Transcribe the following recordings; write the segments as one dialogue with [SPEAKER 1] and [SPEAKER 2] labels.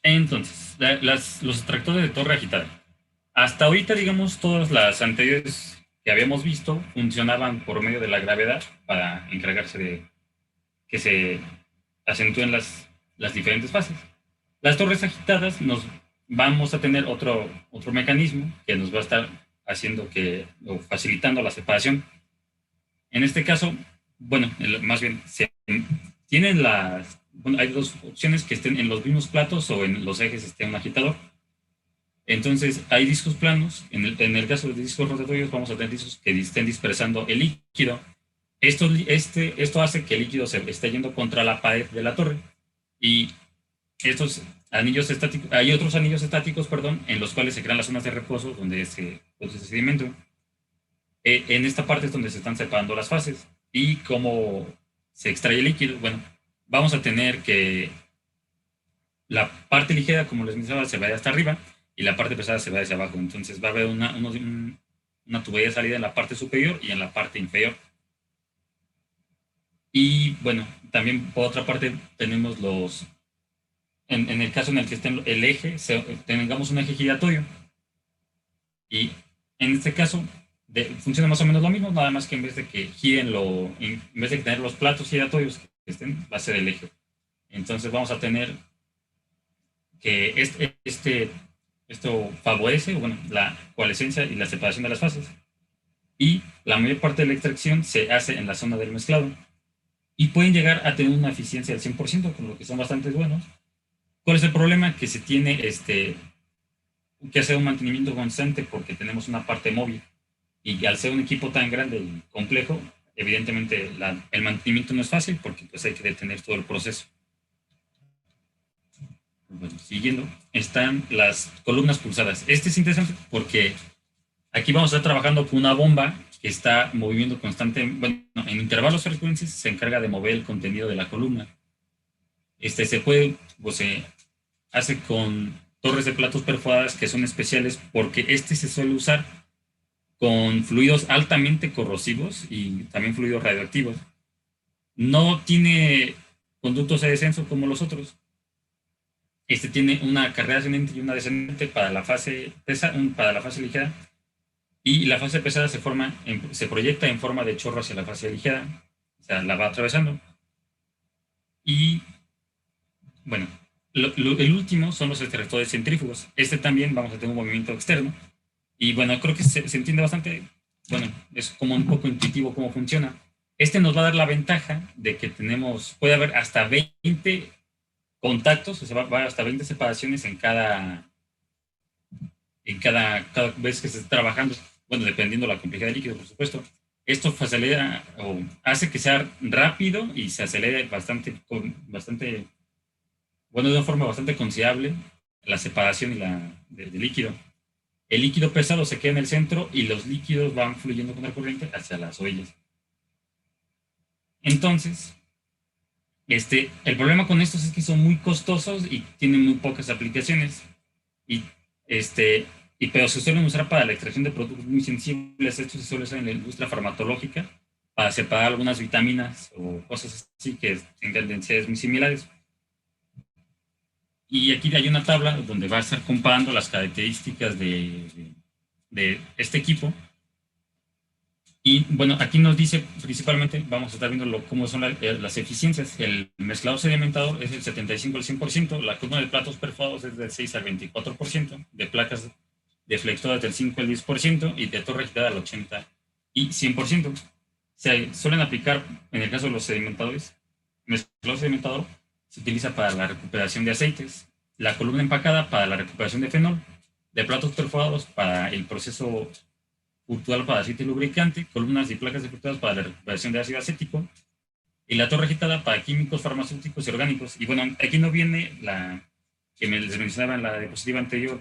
[SPEAKER 1] Entonces, los extractores de torre agitada. Hasta ahorita, digamos, todas las anteriores que habíamos visto funcionaban por medio de la gravedad para encargarse de que se acentúen las diferentes fases. Las torres agitadas nos vamos a tener otro mecanismo que nos va a estar haciendo que, o facilitando la separación. En este caso, bueno, más bien, tienen bueno, hay dos opciones que estén en los mismos platos o en los ejes esté un agitador. Entonces, hay discos planos. En el caso de discos rotatorios, vamos a tener discos que estén dispersando el líquido. Esto hace que el líquido se esté yendo contra la pared de la torre. Y estos anillos estáticos, hay otros anillos estáticos, perdón, en los cuales se crean las zonas de reposo donde se produce sedimento. En esta parte es donde se están separando las fases. Y cómo se extrae el líquido, bueno, vamos a tener que la parte ligera, como les mencionaba, se vaya hasta arriba y la parte pesada se va hacia abajo. Entonces va a haber una tubería de salida en la parte superior y en la parte inferior. Y bueno, también por otra parte tenemos en el caso en el que esté el eje, tengamos un eje giratorio. Y en este caso funciona más o menos lo mismo, nada más que en vez de que giren en vez de tener los platos giratorios que estén, va a ser el eje. Entonces vamos a tener que esto favorece, bueno, la coalescencia y la separación de las fases. Y la mayor parte de la extracción se hace en la zona del mezclado. Y pueden llegar a tener una eficiencia del 100%, con lo que son bastante buenos. ¿Cuál es el problema? Que se tiene que hacer un mantenimiento constante porque tenemos una parte móvil. Y al ser un equipo tan grande y complejo, evidentemente el mantenimiento no es fácil porque pues hay que detener todo el proceso. Bueno, siguiendo, están las columnas pulsadas. Este es interesante porque aquí vamos a estar trabajando con una bomba que está moviendo constantemente, bueno, en intervalos frecuentes se encarga de mover el contenido de la columna. Se puede, pues se hace con torres de platos perforadas que son especiales porque se suele usar con fluidos altamente corrosivos y también fluidos radioactivos. No tiene conductos de descenso como los otros. Tiene una carrera ascendente y una descendente para la fase ligera, y la fase pesada se proyecta en forma de chorro hacia la fase ligera, o sea, la va atravesando. Y bueno, el último son los extractores centrífugos. También vamos a tener un movimiento externo. Y bueno, creo que se entiende bastante, bueno, es como un poco intuitivo cómo funciona. Nos va a dar la ventaja de que puede haber hasta 20 contactos, o sea, va a haber hasta 20 separaciones cada vez que se esté trabajando, bueno, dependiendo de la complejidad del líquido, por supuesto. Esto facilita o hace que sea rápido y se acelere bastante, bueno, de una forma bastante considerable la separación del líquido. El líquido pesado se queda en el centro y los líquidos van fluyendo con la corriente hacia las orillas. Entonces, el problema con estos es que son muy costosos y tienen muy pocas aplicaciones. Y, pero se suelen usar para la extracción de productos muy sensibles. Esto se suele usar en la industria farmacológica para separar algunas vitaminas o cosas así que tengan densidades muy similares. Y aquí hay una tabla donde va a estar comparando las características de este equipo. Y bueno, aquí nos dice principalmente, vamos a estar viendo cómo son las eficiencias. El mezclado sedimentador es del 75 al 100%, la columna de platos perforados es del 6 al 24%, de placas deflectoras del 5 al 10% y de torre agitada al 80 y 100%. Se suelen aplicar, en el caso de los sedimentadores, mezclado sedimentador se utiliza para la recuperación de aceites, la columna empacada para la recuperación de fenol, de platos perforados para el proceso puntual para aceite lubricante, columnas y placas defectuadas para la recuperación de ácido acético, y la torre agitada para químicos, farmacéuticos y orgánicos. Y bueno, aquí no viene la que les mencionaba en la diapositiva anterior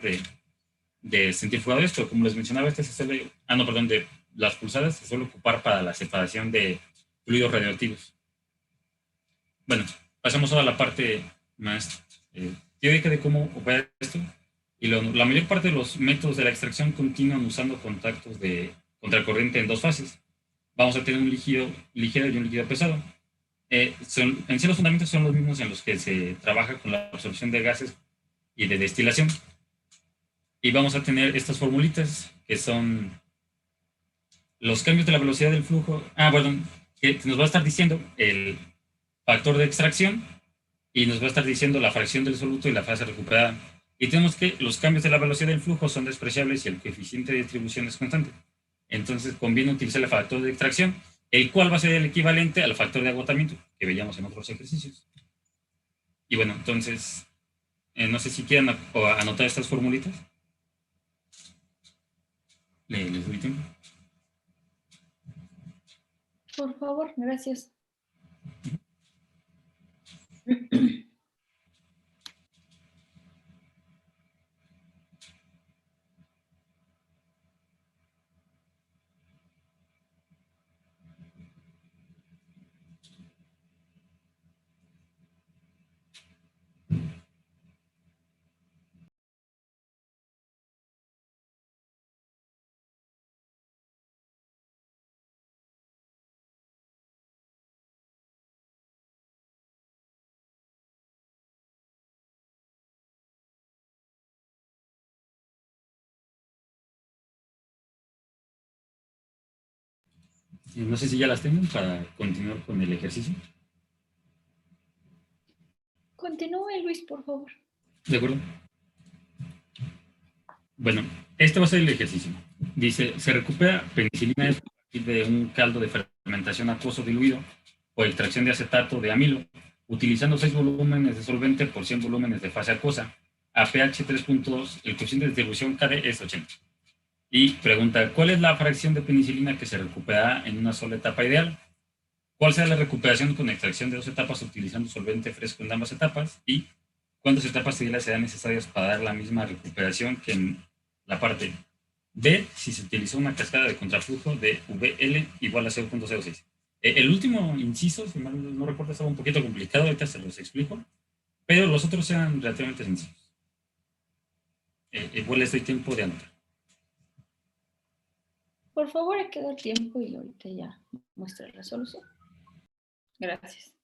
[SPEAKER 1] de centrifugado esto. Como les mencionaba, se suele, no, perdón, de las pulsadas se suele ocupar para la separación de fluidos radioactivos. Bueno, pasamos ahora a la parte más teórica de cómo opera esto. Y la mayor parte de los métodos de la extracción continúan usando contactos de contracorriente en dos fases. Vamos a tener un líquido ligero y un líquido pesado. En sí los fundamentos son los mismos en los que se trabaja con la absorción de gases y de destilación. Y vamos a tener estas formulitas que son los cambios de la velocidad del flujo. Bueno, que nos va a estar diciendo el factor de extracción y nos va a estar diciendo la fracción del soluto y la fase recuperada. Y tenemos que los cambios de la velocidad del flujo son despreciables y el coeficiente de distribución es constante. Entonces conviene utilizar el factor de extracción, el cual va a ser el equivalente al factor de agotamiento que veíamos en otros ejercicios. Y bueno, entonces, no sé si quieren anotar estas formulitas. Les doy tiempo.
[SPEAKER 2] Por favor, gracias.
[SPEAKER 1] No sé si ya las tengo para continuar con el ejercicio.
[SPEAKER 2] Continúe, Luis, por favor.
[SPEAKER 1] ¿De acuerdo? Bueno, este va a ser el ejercicio. Dice, se recupera penicilina a partir de un caldo de fermentación acuoso diluido o extracción de acetato de amilo, utilizando 6 volúmenes de solvente por 100 volúmenes de fase acuosa, a pH 3.2, el coeficiente de distribución KD es 80. Y pregunta, ¿cuál es la fracción de penicilina que se recuperará en una sola etapa ideal? ¿Cuál será la recuperación con extracción de 2 etapas utilizando solvente fresco en ambas etapas? ¿Y cuántas etapas ideales serán necesarias para dar la misma recuperación que en la parte B si se utilizó una cascada de contraflujo de VL igual a 0.06? El último inciso, si mal no recuerdo, estaba un poquito complicado, ahorita se los explico, pero los otros eran relativamente sencillos. Igual les doy tiempo de anotar.
[SPEAKER 2] Por favor, queda el tiempo y ahorita ya muestra la solución. Gracias.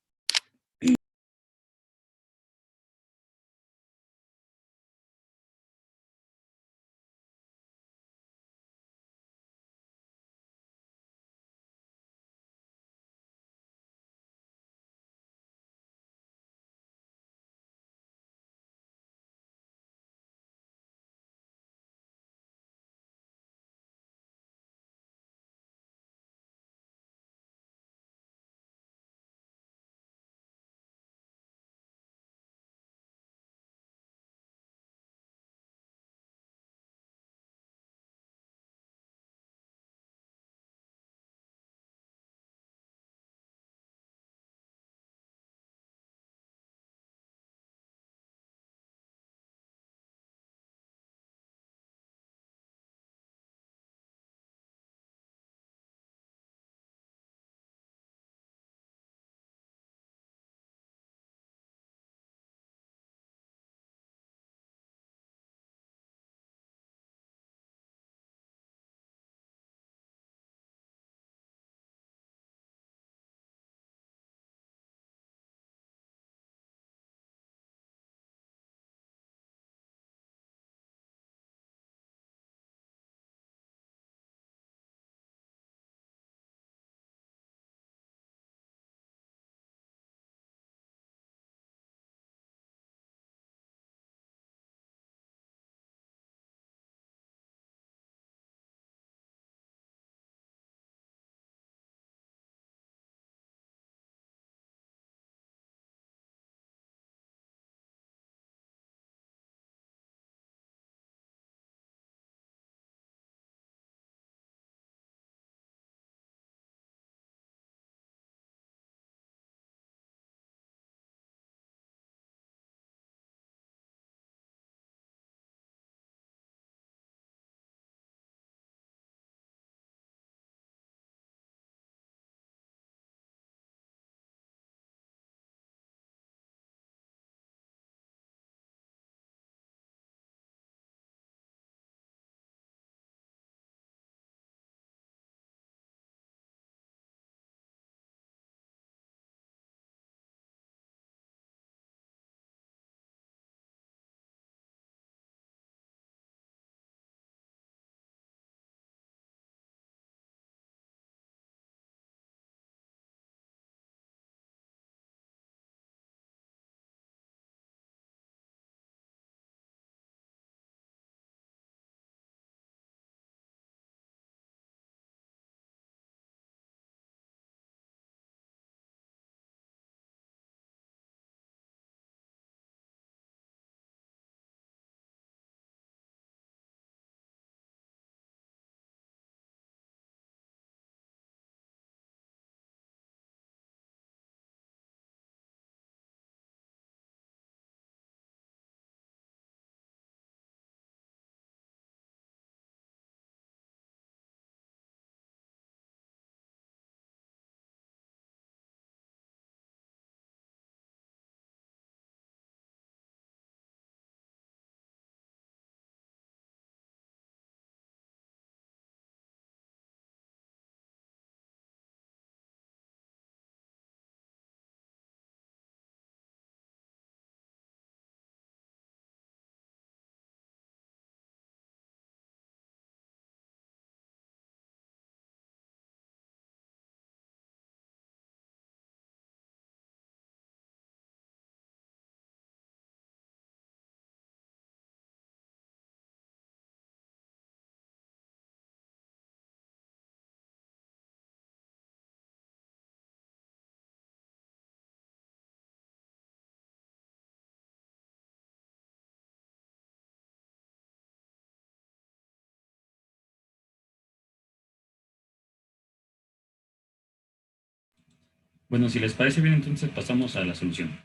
[SPEAKER 1] Bueno, si les parece bien, entonces pasamos a la solución.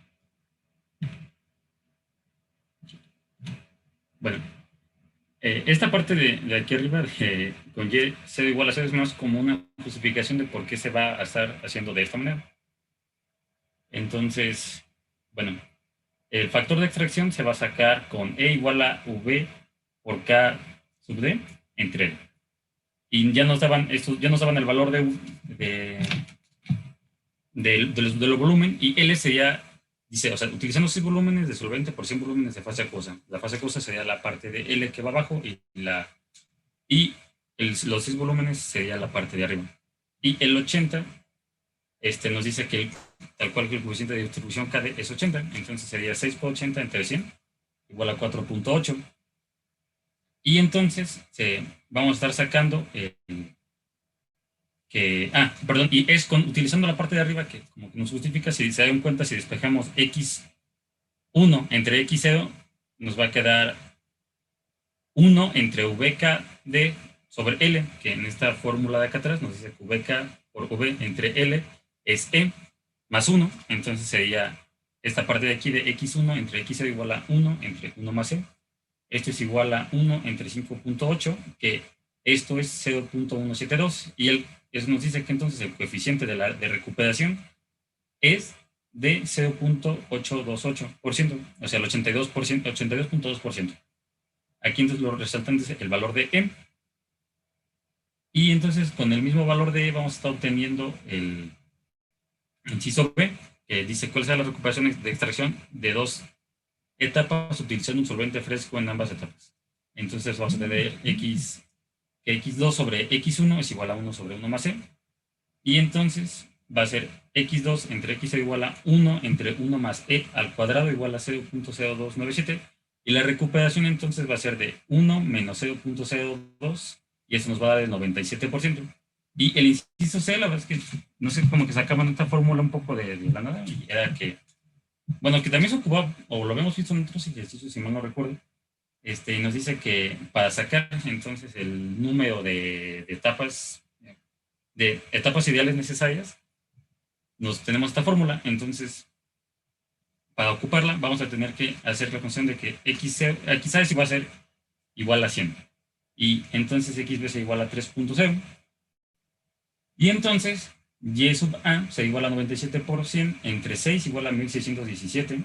[SPEAKER 1] Bueno, esta parte de aquí arriba, con y 0 igual a 0, es más como una justificación de por qué se va a estar haciendo de esta manera. Entonces, bueno, el factor de extracción se va a sacar con E igual a V por K sub D entre L. Y ya nos daban el valor del volumen, y L sería, dice, o sea, utilizando 6 volúmenes de solvente por 100 volúmenes de fase acuosa. La fase acuosa sería la parte de L que va abajo, y los 6 volúmenes sería la parte de arriba. Y el 80 nos dice que tal cual que el coeficiente de distribución KD es 80, entonces sería 6 por 80 entre 100 igual a 4.8. Y entonces vamos a estar sacando perdón, y es utilizando la parte de arriba que como que nos justifica. Si se dan cuenta, si despejamos x1 entre x0, nos va a quedar 1 entre vkd sobre L, que en esta fórmula de acá atrás nos dice que vk por v entre L es E más 1, entonces sería esta parte de aquí de x1 entre x0 igual a 1 entre 1 más E. Esto es igual a 1 entre 5.8, que esto es 0.172, y eso nos dice que entonces el coeficiente de recuperación es de 0.828%, o sea, el 82.2%. Aquí entonces lo resaltante es el valor de E. Y entonces con el mismo valor de E vamos a estar obteniendo el inciso B, que dice cuál será la recuperación de extracción de 2 etapas utilizando un solvente fresco en ambas etapas. Entonces vamos a tener x2 sobre x1 es igual a 1 sobre 1 más E. Y entonces va a ser x2 entre x igual a 1 entre 1 más E al cuadrado igual a 0.0297. Y la recuperación entonces va a ser de 1 menos 0.02, y eso nos va a dar el 97%. Y el inciso C, la verdad es que no sé, como que sacaban esta fórmula un poco de la nada, y era que, bueno, que también se ocupaba, o lo habíamos visto en otros ejercicios, si mal no recuerdo, y nos dice que para sacar entonces el número de etapas ideales necesarias, tenemos esta fórmula. Entonces, para ocuparla, vamos a tener que hacer la función de que x a es igual a ser igual a 100. Y entonces x es igual a 3.0. Y entonces, y sub a se igual a 97% entre 6 igual a 1617.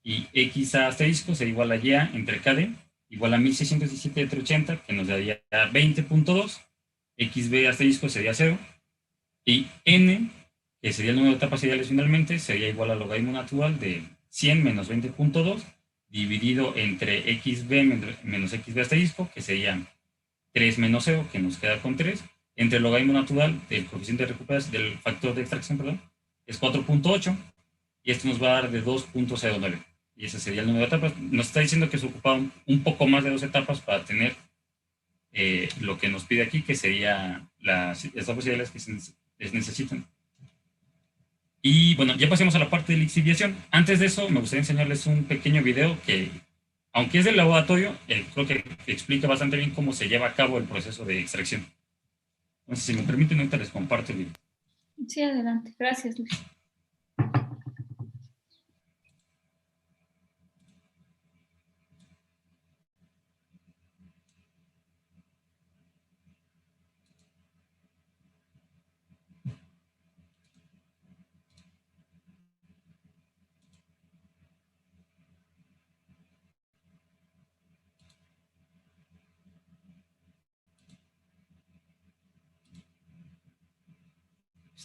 [SPEAKER 1] Y x a asterisco se igual a y a entre kd igual a 1617 entre 80, que nos daría 20.2. xb asterisco sería 0. Y n, que sería el número de etapas ideales finalmente, sería igual al logaritmo natural de 100 menos 20.2 dividido entre xb menos xb asterisco, que sería 3 menos 0, que nos queda con 3, entre el logaritmo natural del coeficiente de recuperación, del factor de extracción, perdón, es 4.8, y esto nos va a dar de 2.09. Y ese sería el número de etapas. Nos está diciendo que se ocupa un poco más de 2 etapas para tener lo que nos pide aquí, que sería las etapas ideales que se necesitan. Y bueno, ya pasemos a la parte de lixiviación. Antes de eso, me gustaría enseñarles un pequeño video que, aunque es del laboratorio, creo que explica bastante bien cómo se lleva a cabo el proceso de extracción. Entonces, si me permiten, ahorita les comparto el video.
[SPEAKER 2] Sí, adelante. Gracias, Luis.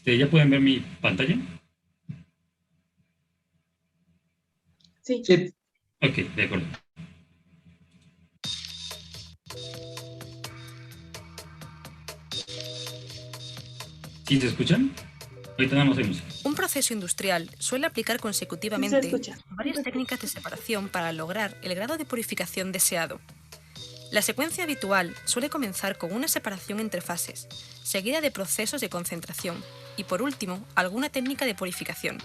[SPEAKER 1] ¿Ya pueden ver mi pantalla?
[SPEAKER 3] Sí.
[SPEAKER 1] Ok, de acuerdo. ¿Sí se escuchan? Ahorita nada más hay música.
[SPEAKER 4] Un proceso industrial suele aplicar consecutivamente varias técnicas de separación para lograr el grado de purificación deseado. La secuencia habitual suele comenzar con una separación entre fases, seguida de procesos de concentración y, por último, alguna técnica de purificación.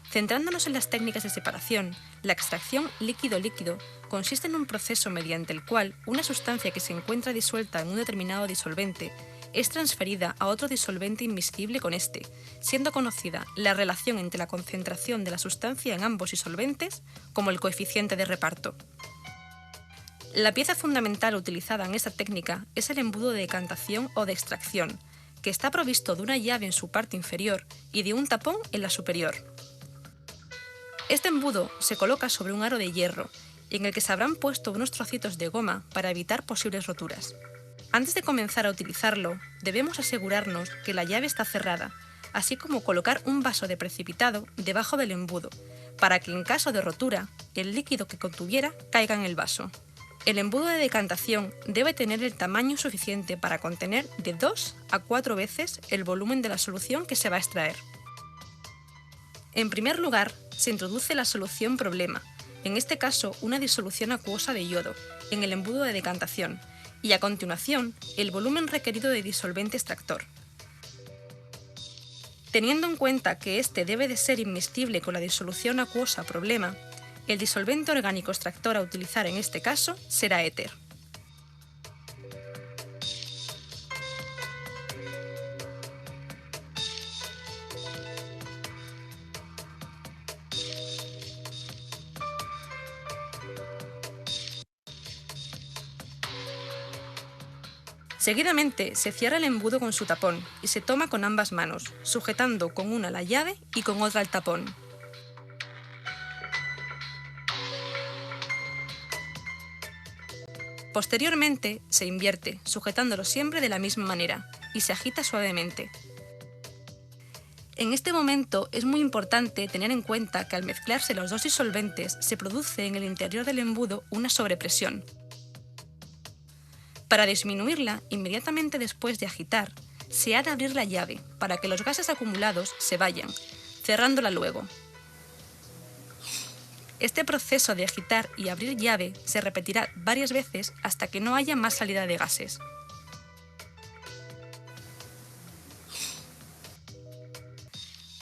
[SPEAKER 4] Centrándonos en las técnicas de separación, la extracción líquido-líquido consiste en un proceso mediante el cual una sustancia que se encuentra disuelta en un determinado disolvente es transferida a otro disolvente inmiscible con este, siendo conocida la relación entre la concentración de la sustancia en ambos disolventes como el coeficiente de reparto. La pieza fundamental utilizada en esta técnica es el embudo de decantación o de extracción, que está provisto de una llave en su parte inferior y de un tapón en la superior. Este embudo se coloca sobre un aro de hierro, en el que se habrán puesto unos trocitos de goma para evitar posibles roturas. Antes de comenzar a utilizarlo, debemos asegurarnos que la llave está cerrada, así como colocar un vaso de precipitado debajo del embudo, para que en caso de rotura, el líquido que contuviera caiga en el vaso. El embudo de decantación debe tener el tamaño suficiente para contener de 2 a 4 veces el volumen de la solución que se va a extraer. En primer lugar, se introduce la solución problema, en este caso una disolución acuosa de yodo, en el embudo de decantación, y a continuación el volumen requerido de disolvente extractor. Teniendo en cuenta que este debe de ser inmiscible con la disolución acuosa problema, el disolvente orgánico extractor a utilizar en este caso será éter. Seguidamente se cierra el embudo con su tapón y se toma con ambas manos, sujetando con una la llave y con otra el tapón. Posteriormente se invierte, sujetándolo siempre de la misma manera, y se agita suavemente. En este momento es muy importante tener en cuenta que al mezclarse los dos disolventes se produce en el interior del embudo una sobrepresión. Para disminuirla, inmediatamente después de agitar, se ha de abrir la llave para que los gases acumulados se vayan, cerrándola luego. Este proceso de agitar y abrir llave se repetirá varias veces hasta que no haya más salida de gases.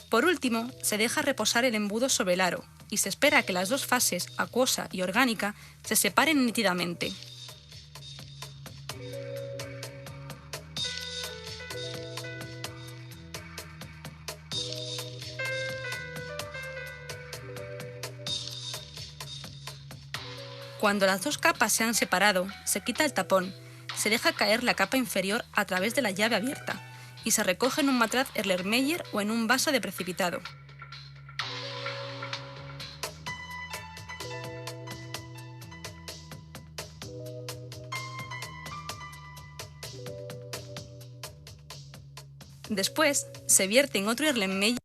[SPEAKER 4] Por último, se deja reposar el embudo sobre el aro y se espera que las dos fases, acuosa y orgánica, se separen nítidamente. Cuando las dos capas se han separado, se quita el tapón, se deja caer la capa inferior a través de la llave abierta y se recoge en un matraz Erlenmeyer o en un vaso de precipitado. Después, se vierte en otro Erlenmeyer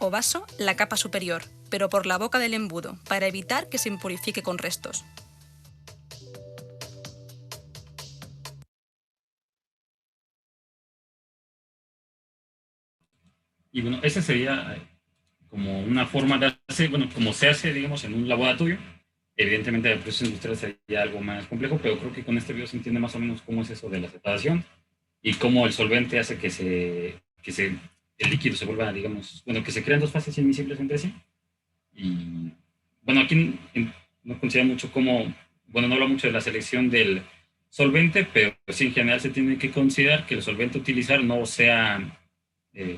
[SPEAKER 4] o vaso la capa superior, pero por la boca del embudo, para evitar que se impurifique con restos.
[SPEAKER 1] Y bueno, esa sería como una forma de hacer, bueno, como se hace, digamos, en un laboratorio. Evidentemente el proceso industrial sería algo más complejo, pero creo que con este video se entiende más o menos cómo es eso de la separación y cómo el solvente hace que el líquido se vuelva, digamos, bueno, que se crean dos fases invisibles entre sí. Y bueno, aquí no considera mucho cómo, bueno, no habla mucho de la selección del solvente, pero sí en general se tiene que considerar que el solvente a utilizar no sea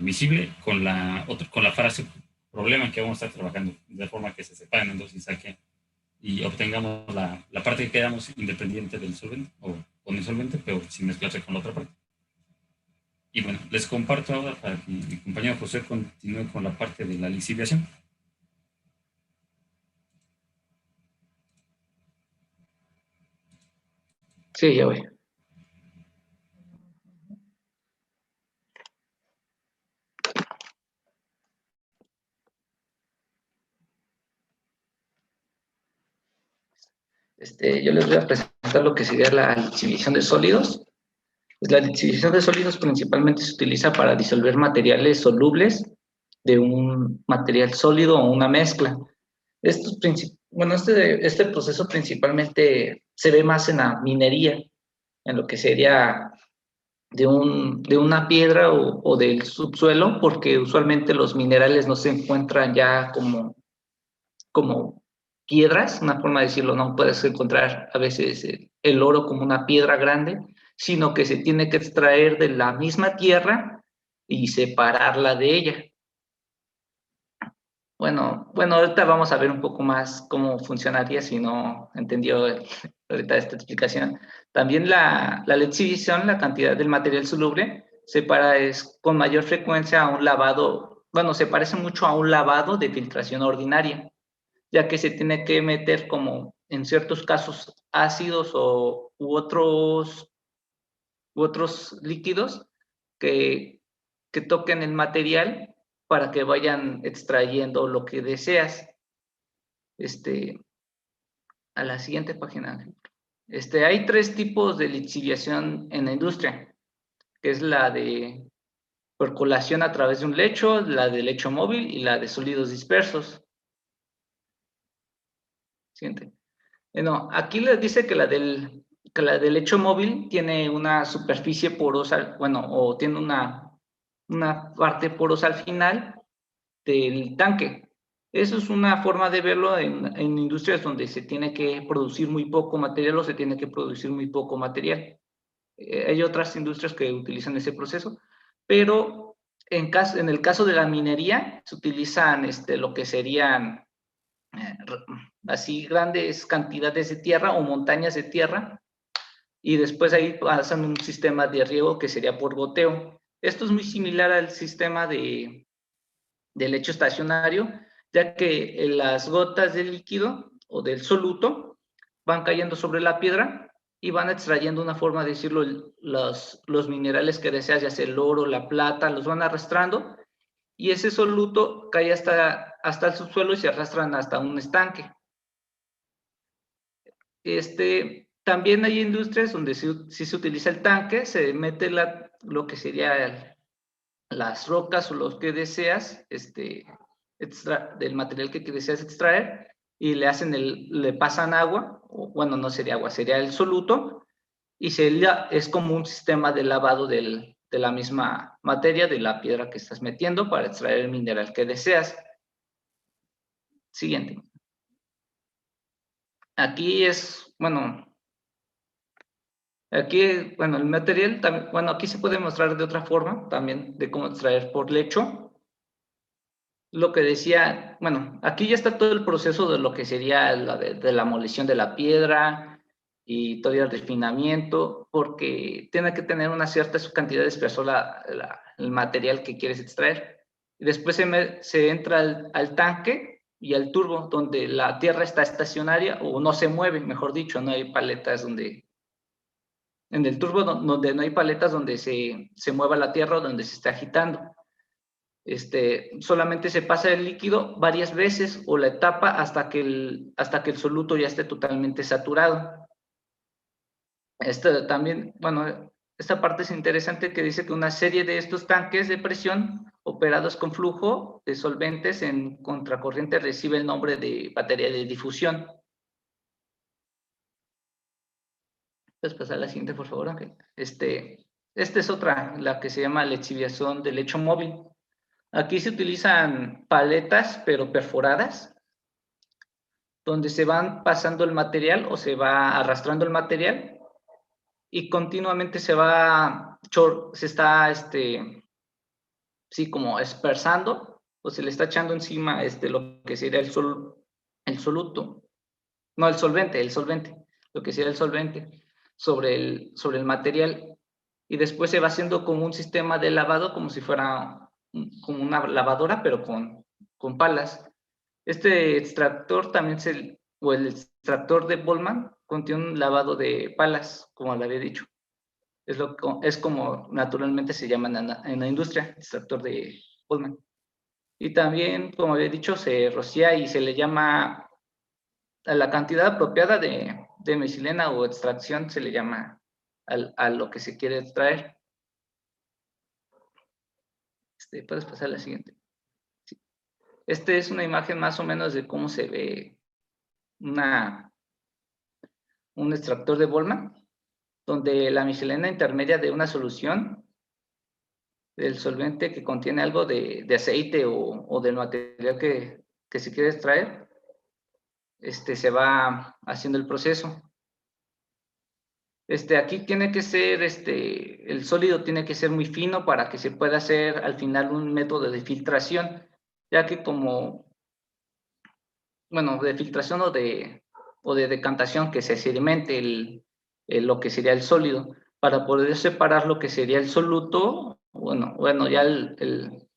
[SPEAKER 1] visible con la frase problema que vamos a estar trabajando, de forma que se separen en dos y saque y obtengamos la parte que quedamos independiente del solvente o con el solvente, pero sin mezclarse con la otra parte. Y bueno, les comparto ahora para que mi compañero José continúe con la parte de la lisiviación.
[SPEAKER 5] Sí, ya voy. Yo les voy a presentar lo que sería la lixiviación de sólidos. Pues la lixiviación de sólidos principalmente se utiliza para disolver materiales solubles de un material sólido o una mezcla. Este proceso principalmente se ve más en la minería, en lo que sería de una piedra o del subsuelo, porque usualmente los minerales no se encuentran ya como piedras, una forma de decirlo, no puedes encontrar a veces el oro como una piedra grande, sino que se tiene que extraer de la misma tierra y separarla de ella. Bueno, ahorita vamos a ver un poco más cómo funcionaría si no entendió ahorita esta explicación. También la lixiviación, la cantidad del material soluble, es con mayor frecuencia a un lavado, bueno, se parece mucho a un lavado de filtración ordinaria, ya que se tiene que meter como en ciertos casos ácidos u otros líquidos que toquen el material para que vayan extrayendo lo que deseas. A la siguiente página. Hay 3 tipos de lixiviación en la industria, que es la de percolación a través de un lecho, la de lecho móvil y la de sólidos dispersos. Siguiente. Bueno, aquí les dice que la del lecho móvil tiene una superficie porosa, bueno, o tiene una parte porosa al final del tanque. Eso es una forma de verlo en industrias donde se tiene que producir muy poco material o se tiene que producir muy poco material. Hay otras industrias que utilizan ese proceso, pero en el caso de la minería se utilizan lo que serían así grandes cantidades de tierra o montañas de tierra y después ahí pasan un sistema de riego que sería por goteo. Esto es muy similar al sistema de lecho estacionario, ya que las gotas de líquido o del soluto van cayendo sobre la piedra y van extrayendo una forma de decirlo, los minerales que deseas, ya sea el oro, la plata, los van arrastrando y ese soluto cae hasta el subsuelo y se arrastran hasta un estanque. También hay industrias donde sí se utiliza el tanque, se mete lo que sería las rocas o lo que deseas, del material que deseas extraer, y le pasan agua, o bueno, no sería agua, sería el soluto, y es como un sistema de lavado de la misma materia, de la piedra que estás metiendo para extraer el mineral que deseas. Siguiente. Aquí el material, también, aquí se puede mostrar de otra forma también de cómo extraer por lecho. Lo que decía, aquí ya está todo el proceso de lo que sería de la molición de la piedra y todo el refinamiento, porque tiene que tener una cierta cantidad de espesor el material que quieres extraer. Y después se entra al tanque y al turbo, donde la tierra está estacionaria o no se mueve, mejor dicho, no hay paletas en el turbo donde no hay paletas donde se mueva la tierra o donde se está agitando. Solamente se pasa el líquido varias veces o la etapa hasta que el soluto ya esté totalmente saturado. También, esta parte es interesante que dice que una serie de estos tanques de presión operados con flujo de solventes en contracorriente recibe el nombre de batería de difusión. ¿Puedes pasar a la siguiente, por favor? Okay. Esta es otra, la que se llama lixiviación de lecho móvil. Aquí se utilizan paletas, pero perforadas, donde se van pasando el material o se va arrastrando el material y continuamente se está, como dispersando o se le está echando encima lo que sería el soluto. No, el solvente, lo que sería el solvente sobre el material y después se va haciendo como un sistema de lavado, como si fuera como una lavadora, pero con palas. Este extractor también el extractor de Boltzmann contiene un lavado de palas, como le había dicho. Es como naturalmente se llama en la industria, extractor de Boltzmann. Y también, como había dicho, se rocía y se le llama a la cantidad apropiada de mesilena o extracción, se le llama a lo que se quiere extraer. Puedes pasar a la siguiente. Sí. Es una imagen más o menos de cómo se ve un extractor de Boltzmann, donde la mesilena intermedia de una solución del solvente que contiene algo de aceite o del material que se quiere extraer, se va haciendo el proceso. Aquí tiene que ser, el sólido tiene que ser muy fino para que se pueda hacer al final un método de filtración, ya que como, bueno, de filtración o de decantación, que se sedimente lo que sería el sólido, para poder separar lo que sería el soluto, bueno, ya el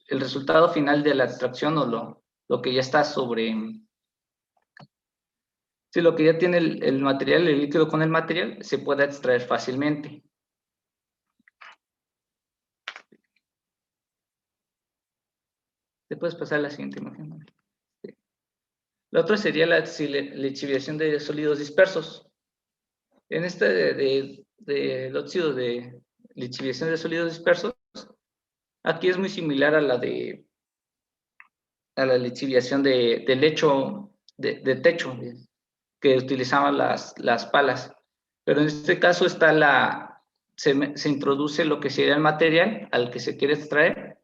[SPEAKER 5] resultado final de la extracción o lo que ya está sobre. Si lo que ya tiene el material, el líquido con el material, se puede extraer fácilmente. ¿Te puedes pasar a la siguiente imagen? Sí. La otra sería la lixiviación de sólidos dispersos. En del óxido de lixiviación de sólidos dispersos, aquí es muy similar a la lixiviación de lecho, de techo, que utilizaban las palas. Pero en este caso se introduce lo que sería el material al que se quiere extraer,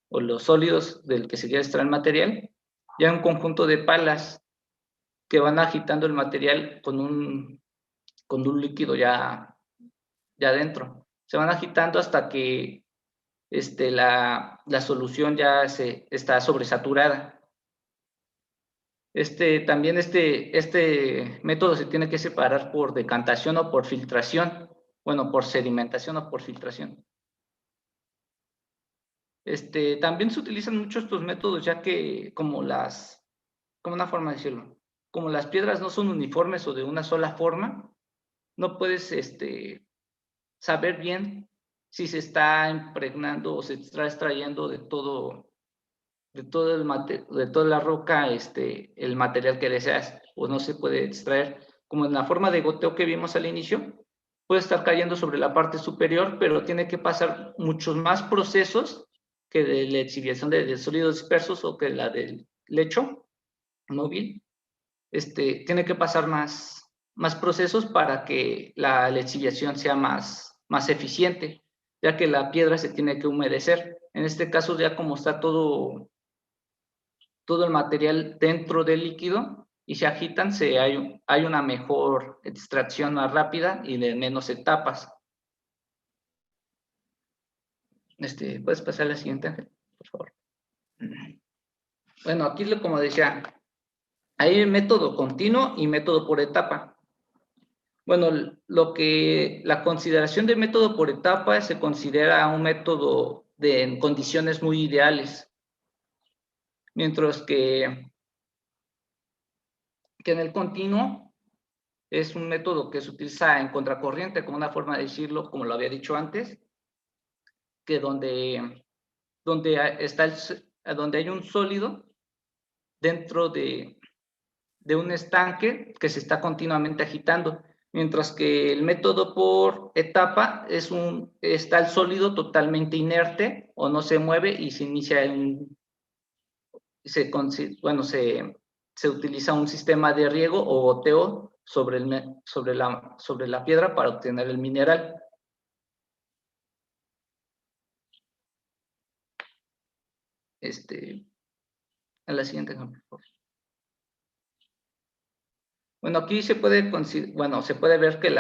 [SPEAKER 5] o los sólidos del que se quiere extraer el material, ya un conjunto de palas que van agitando el material con un líquido ya dentro. Se van agitando hasta que la solución ya está sobresaturada. También este método se tiene que separar por decantación o por filtración, bueno, por sedimentación o por filtración. También se utilizan mucho estos métodos, ya que como una forma de decirlo, como las piedras no son uniformes o de una sola forma, no puedes saber bien si se está impregnando o se está extrayendo de toda la roca el material que deseas, o no se puede extraer, como en la forma de goteo que vimos al inicio, puede estar cayendo sobre la parte superior, pero tiene que pasar muchos más procesos que de la exhibición de sólidos dispersos o que la del lecho móvil. Tiene que pasar más procesos para que la lixiviación sea más eficiente, ya que la piedra se tiene que humedecer. En este caso, ya como está todo el material dentro del líquido y se agitan, hay una mejor extracción más rápida y de menos etapas. ¿Puedes pasar a la siguiente, Ángel, por favor? Bueno, aquí como decía, hay método continuo y método por etapa. Bueno, la consideración de método por etapa se considera un método en condiciones muy ideales, mientras que en el continuo es un método que se utiliza en contracorriente, como una forma de decirlo, como lo había dicho antes, que donde hay un sólido dentro de un estanque que se está continuamente agitando, mientras que el método por etapa está el sólido totalmente inerte o no se mueve y se inicia se utiliza un sistema de riego o goteo sobre la piedra para obtener el mineral. A la siguiente, por favor. Bueno, aquí se puede ver que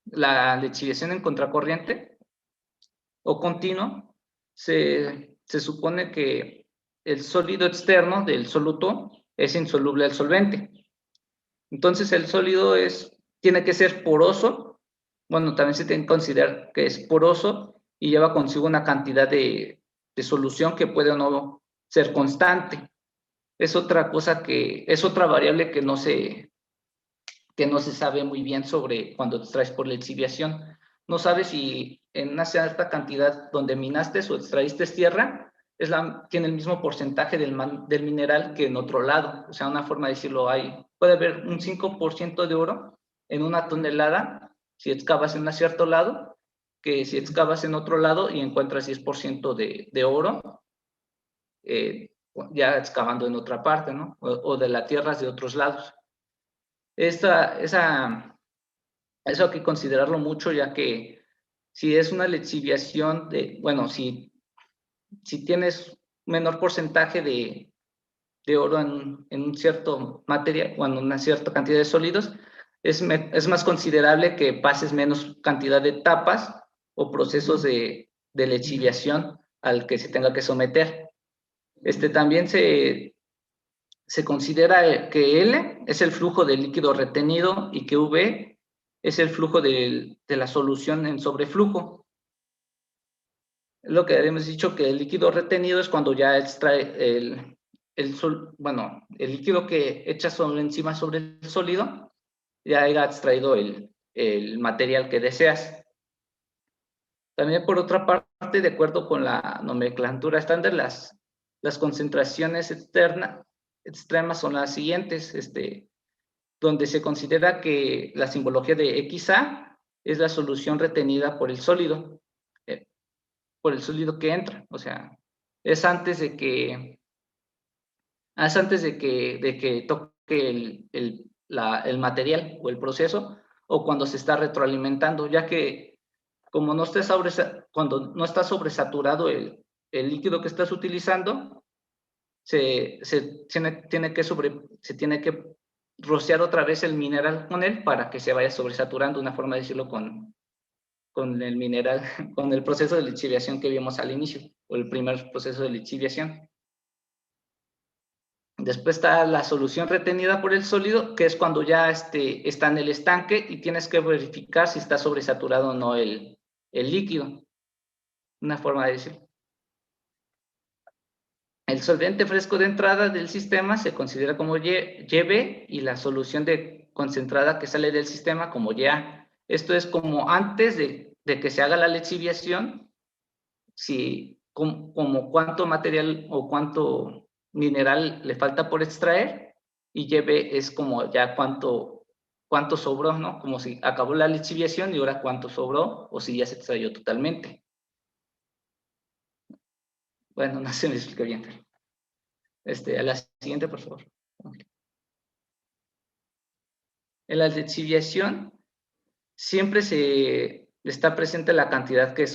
[SPEAKER 5] la lixiviación en contracorriente o continuo se supone que el sólido externo del soluto es insoluble al solvente. Entonces el sólido tiene que ser poroso. Bueno, también se tiene que considerar que es poroso y lleva consigo una cantidad de solución que puede o no ser constante. Es otra cosa es otra variable que no se sabe muy bien sobre cuando extraes por lixiviación. No sabes si en una cierta cantidad donde minaste o extraíste tierra, tiene el mismo porcentaje del mineral que en otro lado. O sea, una forma de decirlo, puede haber un 5% de oro en una tonelada si excavas en un cierto lado, que si excavas en otro lado y encuentras 10% de oro, ya excavando en otra parte, ¿no? O de las tierras de otros lados. Eso hay que considerarlo mucho, ya que si es una lixiviación si tienes menor porcentaje de oro en un cierto material o en una cierta cantidad de sólidos, es más considerable que pases menos cantidad de etapas o procesos de lixiviación al que se tenga que someter. También se considera que L es el flujo del líquido retenido y que V es el flujo de la solución en sobreflujo. Lo que habíamos dicho, que el líquido retenido es cuando ya extrae el líquido que echa encima sobre el sólido, ya haya extraído el material que deseas. También, por otra parte, de acuerdo con la nomenclatura estándar, las concentraciones extremas son las siguientes, donde se considera que la simbología de XA es la solución retenida por el sólido que entra, o sea, es antes de que toque el material o el proceso, o cuando se está retroalimentando, ya que como cuando no está sobresaturado el líquido que estás utilizando, se tiene que rociar otra vez el mineral con él para que se vaya sobresaturando, una forma de decirlo, con el mineral, con el proceso de lixiviación que vimos al inicio, o el primer proceso de lixiviación. Después está la solución retenida por el sólido, que es cuando ya está en el estanque y tienes que verificar si está sobresaturado o no el líquido. Una forma de decirlo. El solvente fresco de entrada del sistema se considera como YB y la solución concentrada que sale del sistema como YA. Esto es como antes de que se haga la lixiviación, como cuánto material o cuánto mineral le falta por extraer, y YB es como ya cuánto sobró, ¿no? Como si acabó la lixiviación y ahora cuánto sobró, o si ya se extrayó totalmente. Bueno, no se me explica bien. A la siguiente, por favor. En la lixiviación siempre está presente la cantidad que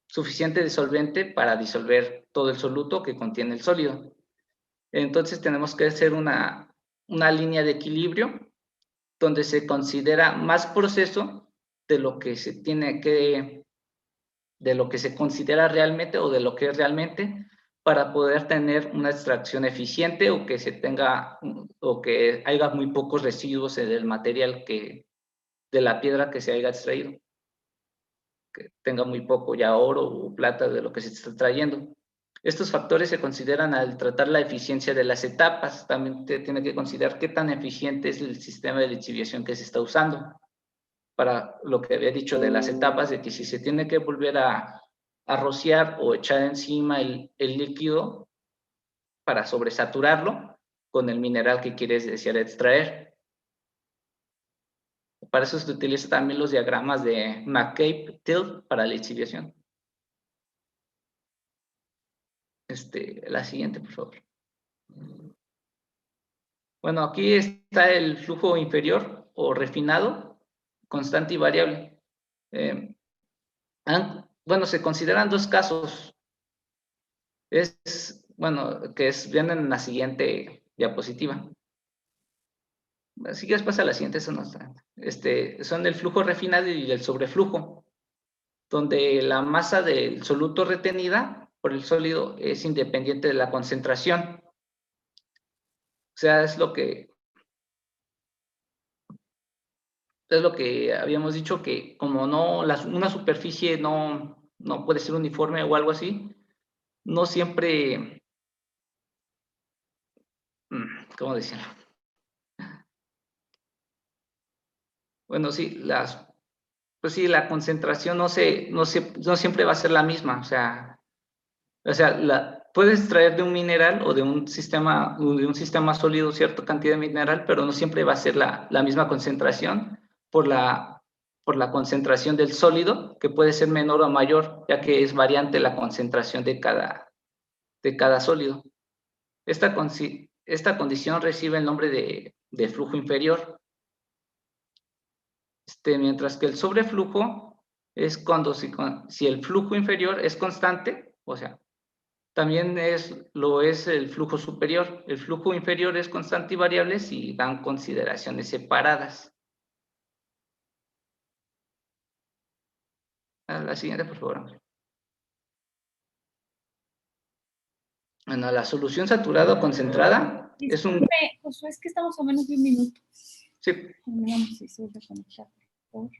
[SPEAKER 5] suficiente de solvente para disolver todo el soluto que contiene el sólido. Entonces tenemos que hacer una línea de equilibrio donde se considera más proceso de lo que se considera realmente o de lo que es realmente, para poder tener una extracción eficiente o que haya muy pocos residuos del material de la piedra que se haya extraído, que tenga muy poco ya oro o plata de lo que se está trayendo. Estos factores se consideran al tratar la eficiencia de las etapas. También te tiene que considerar qué tan eficiente es el sistema de lixiviación que se está usando. Para lo que había dicho de las etapas, de que si se tiene que volver a rociar o echar encima el líquido para sobresaturarlo con el mineral que quieres desear extraer. Para eso se utiliza también los diagramas de McCabe-Till para la lixiviación. La siguiente, por favor. Bueno, aquí está el flujo inferior o refinado, constante y variable. Bueno, se consideran dos casos. Vienen en la siguiente diapositiva. Si quieres pasa a la siguiente, eso no está. Son el flujo refinado y el sobreflujo, donde la masa del soluto retenida por el sólido es independiente de la concentración. O sea, es lo que habíamos dicho, que como una superficie no puede ser uniforme o algo así, no siempre, ¿cómo decirlo? Bueno, sí, la concentración no siempre va a ser la misma, o sea, puedes extraer de un mineral o de un sistema sólido cierta cantidad de mineral, pero no siempre va a ser la misma concentración por la concentración del sólido, que puede ser menor o mayor, ya que es variante la concentración de cada sólido. Esta condición recibe el nombre de flujo inferior. Mientras que el sobreflujo es cuando si el flujo inferior es constante, o sea, También lo es el flujo superior. El flujo inferior es constante y variable si dan consideraciones separadas. A la siguiente, por favor. Bueno, la solución saturada o concentrada es un...
[SPEAKER 2] Josué, es que estamos a menos de un minuto.
[SPEAKER 5] Sí.
[SPEAKER 2] Vamos a reconectar, por favor.